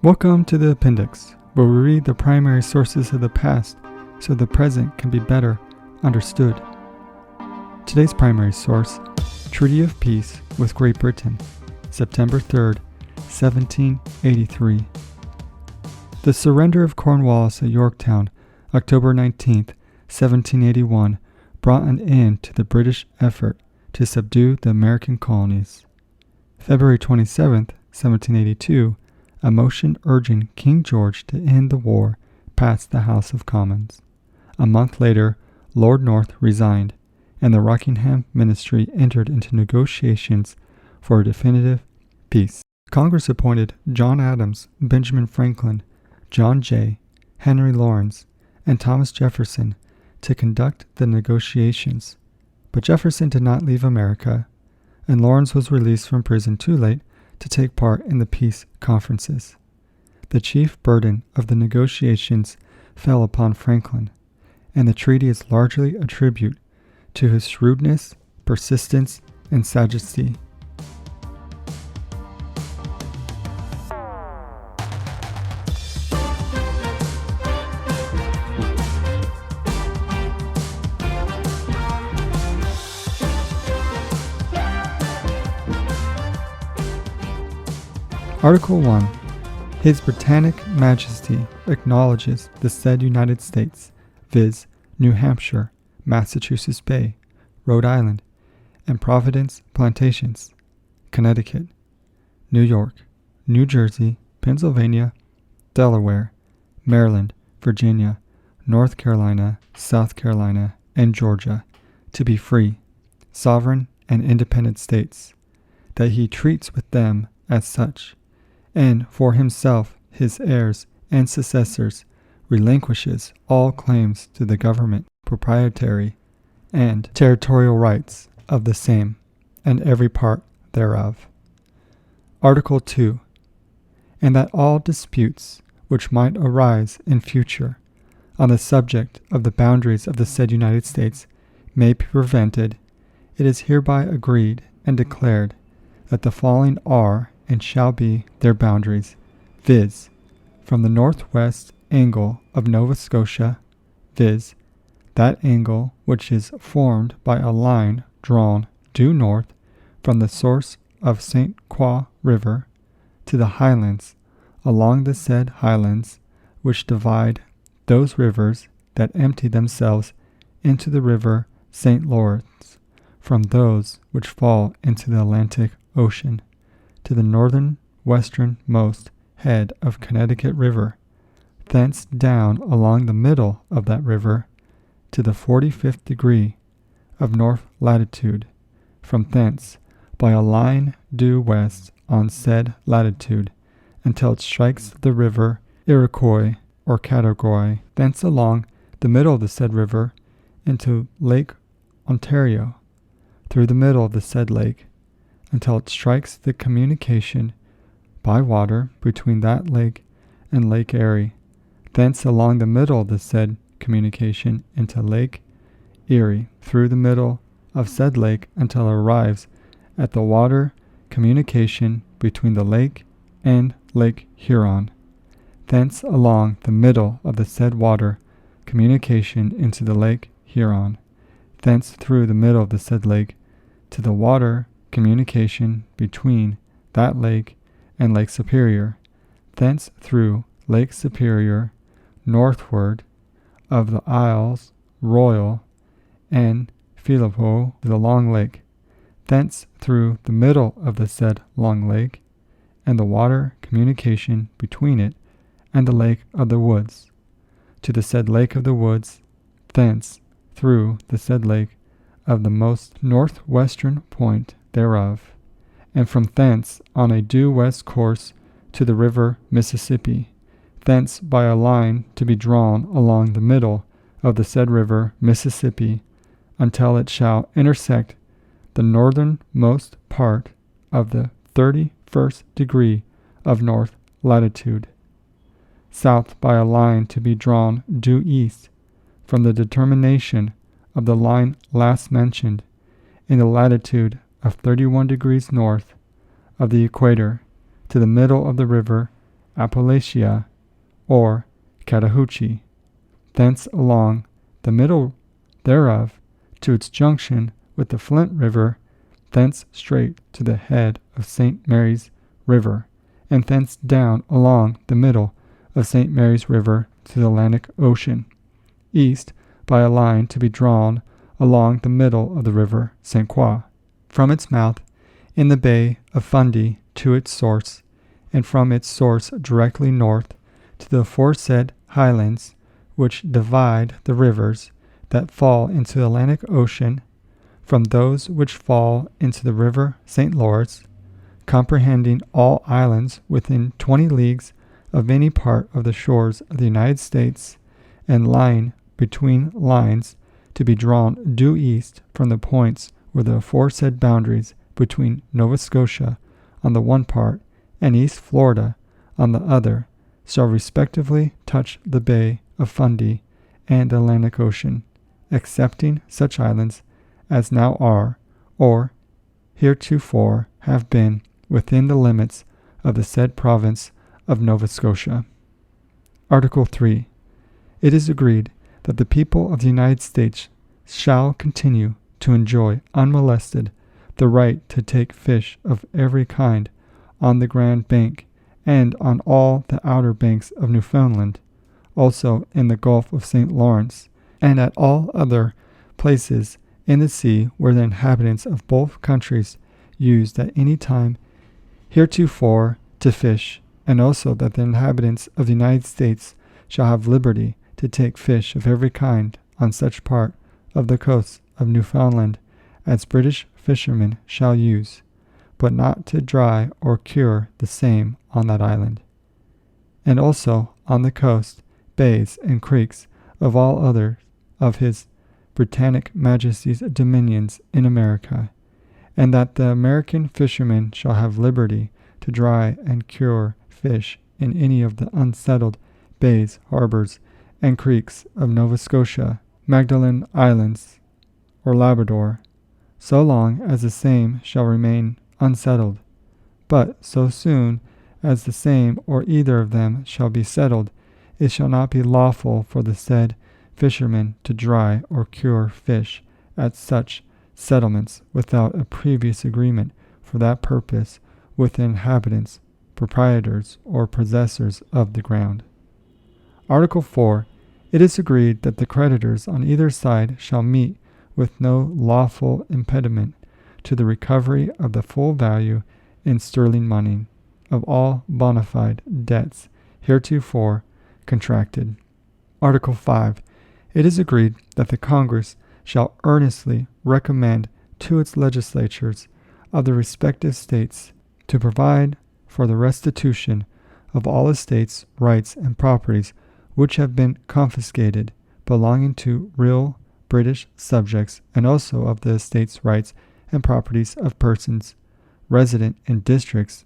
Welcome to the appendix, where we read the primary sources of the past so the present can be better understood. Today's primary source, Treaty of Peace with Great Britain, September 3rd, 1783. The surrender of Cornwallis at Yorktown, October 19th, 1781, brought an end to the British effort to subdue the American colonies. February 27th, 1782, a motion urging King George to end the war passed the House of Commons. A month later, Lord North resigned, and the Rockingham Ministry entered into negotiations for a definitive peace. Congress appointed John Adams, Benjamin Franklin, John Jay, Henry Lawrence, and Thomas Jefferson to conduct the negotiations. But Jefferson did not leave America, and Lawrence was released from prison too late to take part in the peace conferences. The chief burden of the negotiations fell upon Franklin, and the treaty is largely a tribute to his shrewdness, persistence, and sagacity. Article 1. His Britannic Majesty acknowledges the said United States, viz., New Hampshire, Massachusetts Bay, Rhode Island, and Providence Plantations, Connecticut, New York, New Jersey, Pennsylvania, Delaware, Maryland, Virginia, North Carolina, South Carolina, and Georgia to be free, sovereign, and independent states, that he treats with them as such, and for himself, his heirs, and successors, relinquishes all claims to the government, proprietary, and territorial rights of the same, and every part thereof. Article 2. And that all disputes which might arise in future on the subject of the boundaries of the said United States may be prevented, it is hereby agreed and declared that the following are and shall be their boundaries, viz., from the northwest angle of Nova Scotia, viz., that angle which is formed by a line drawn due north from the source of St. Croix River to the highlands, along the said highlands which divide those rivers that empty themselves into the river St. Lawrence, from those which fall into the Atlantic Ocean, to the northern westernmost head of Connecticut River, thence down along the middle of that river to the 45th degree of north latitude, from thence by a line due west on said latitude until it strikes the river Iroquois or Cattaraugus, thence along the middle of the said river into Lake Ontario, through the middle of the said lake, until it strikes the communication by water between that lake and Lake Erie, thence along the middle of the said communication into Lake Erie, through the middle of said lake until it arrives at the water communication between the lake and Lake Huron, thence along the middle of the said water communication into the Lake Huron, thence through the middle of the said lake to the water communication between that lake and Lake Superior, thence through Lake Superior northward of the Isles Royal and Philippaux to the Long Lake, thence through the middle of the said Long Lake and the water communication between it and the Lake of the Woods, to the said Lake of the Woods, thence through the said lake of the most northwestern point thereof, and from thence on a due west course to the river Mississippi, thence by a line to be drawn along the middle of the said river Mississippi, until it shall intersect the northernmost part of the 31st degree of north latitude, south by a line to be drawn due east from the determination of the line last mentioned in the latitude of 31 degrees north of the equator to the middle of the river Appalachia, or Chattahoochee, thence along the middle thereof to its junction with the Flint River, thence straight to the head of St. Mary's River, and thence down along the middle of St. Mary's River to the Atlantic Ocean, east by a line to be drawn along the middle of the river St. Croix, from its mouth in the Bay of Fundy to its source, and from its source directly north to the aforesaid highlands which divide the rivers that fall into the Atlantic Ocean from those which fall into the river St. Lawrence, comprehending all islands within 20 leagues of any part of the shores of the United States, and lying between lines to be drawn due east from the points where the aforesaid boundaries between Nova Scotia on the one part and East Florida on the other shall respectively touch the Bay of Fundy and the Atlantic Ocean, excepting such islands as now are, or heretofore have been, within the limits of the said province of Nova Scotia. Article 3. It is agreed that the people of the United States shall continue to enjoy unmolested the right to take fish of every kind on the Grand Bank and on all the outer banks of Newfoundland, also in the Gulf of St. Lawrence, and at all other places in the sea where the inhabitants of both countries used at any time heretofore to fish, and also that the inhabitants of the United States shall have liberty to take fish of every kind on such part of the coasts of Newfoundland as British fishermen shall use, but not to dry or cure the same on that island, and also on the coast, bays, and creeks of all other of his Britannic Majesty's dominions in America, and that the American fishermen shall have liberty to dry and cure fish in any of the unsettled bays, harbors, and creeks of Nova Scotia, Magdalen Islands, or Labrador, so long as the same shall remain unsettled. But so soon as the same or either of them shall be settled, it shall not be lawful for the said fishermen to dry or cure fish at such settlements without a previous agreement for that purpose with the inhabitants, proprietors, or possessors of the ground. Article 4. It is agreed that the creditors on either side shall meet with no lawful impediment to the recovery of the full value in sterling money of all bona fide debts heretofore contracted. Article 5. It is agreed that the Congress shall earnestly recommend to its legislatures of the respective states to provide for the restitution of all estates, rights, and properties which have been confiscated belonging to real British subjects, and also of the estates, rights, and properties of persons resident in districts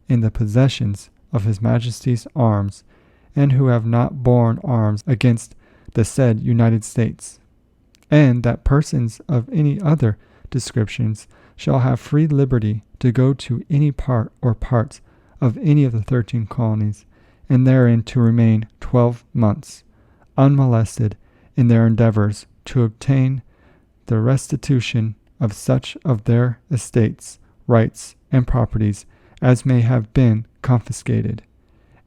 in the possessions of His Majesty's arms, and who have not borne arms against the said United States, and that persons of any other descriptions shall have free liberty to go to any part or parts of any of the 13 colonies, and therein to remain 12 months, unmolested in their endeavors to obtain the restitution of such of their estates, rights, and properties as may have been confiscated,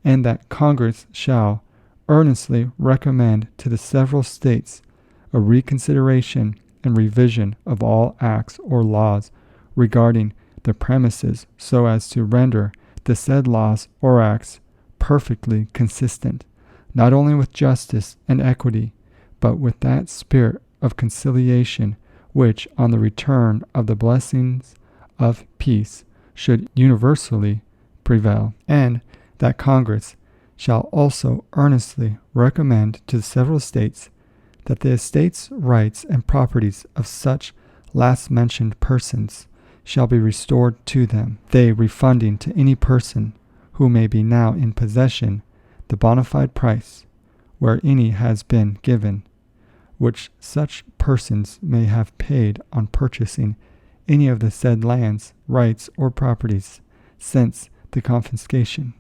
and that Congress shall earnestly recommend to the several states a reconsideration and revision of all acts or laws regarding the premises so as to render the said laws or acts perfectly consistent, not only with justice and equity, but with that spirit of conciliation which, on the return of the blessings of peace, should universally prevail, and that Congress shall also earnestly recommend to the several states that the estates, rights, and properties of such last-mentioned persons shall be restored to them, they refunding to any person who may be now in possession the bona fide price, where any has been given, which such persons may have paid on purchasing any of the said lands, rights, or properties since the confiscation,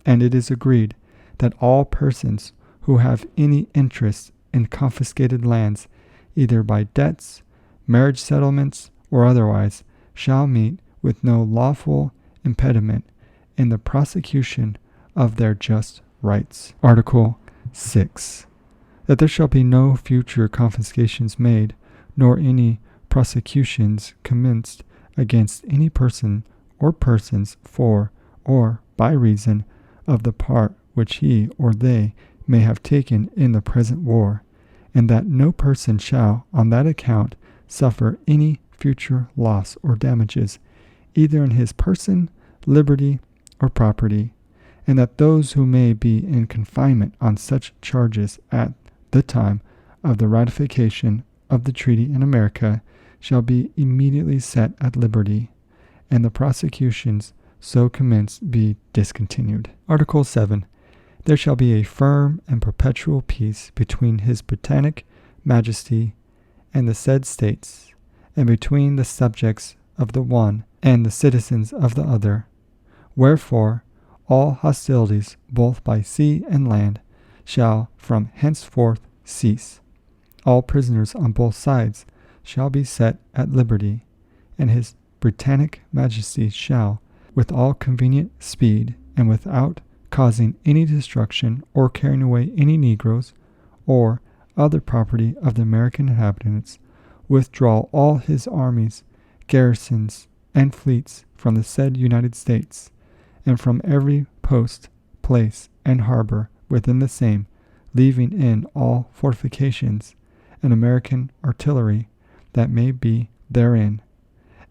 and it is agreed that all persons who have any interest in confiscated lands, either by debts, marriage settlements, or otherwise, shall meet with no lawful impediment in the prosecution of their just rights. Article 6. That there shall be no future confiscations made, nor any prosecutions commenced against any person or persons for or by reason of the part which he or they may have taken in the present war, and that no person shall on that account suffer any future loss or damages, either in his person, liberty, or property, and that those who may be in confinement on such charges at the time of the ratification of the treaty in America shall be immediately set at liberty, and the prosecutions so commenced be discontinued. Article 7. There shall be a firm and perpetual peace between His Britannic Majesty and the said states, and between the subjects of the one and the citizens of the other. Wherefore all hostilities, both by sea and land, shall from henceforth cease. All prisoners on both sides shall be set at liberty, and His Britannic Majesty shall, with all convenient speed, and without causing any destruction or carrying away any negroes or other property of the American inhabitants, withdraw all his armies, garrisons, and fleets from the said United States, and from every post, place, and harbor within the same, leaving in all fortifications and American artillery that may be therein,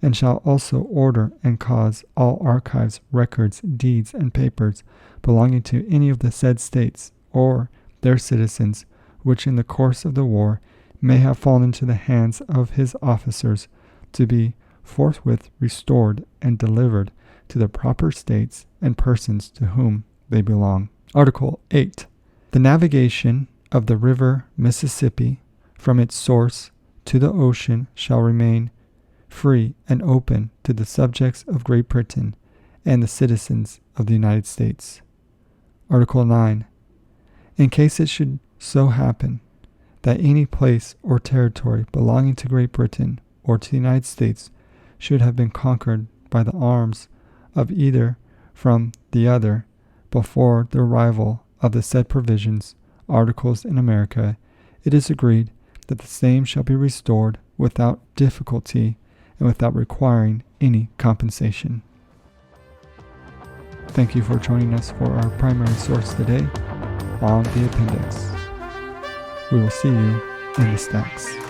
and shall also order and cause all archives, records, deeds, and papers belonging to any of the said states or their citizens, which in the course of the war may have fallen into the hands of his officers, to be forthwith restored and delivered to the proper states and persons to whom they belong. Article 8. The navigation of the river Mississippi from its source to the ocean shall remain free and open to the subjects of Great Britain and the citizens of the United States. Article 9. In case it should so happen that any place or territory belonging to Great Britain or to the United States should have been conquered by the arms of either from the other before the arrival of the said provisions, articles in America, it is agreed that the same shall be restored without difficulty and without requiring any compensation. Thank you for joining us for our primary source today on the appendix. We will see you in the stacks.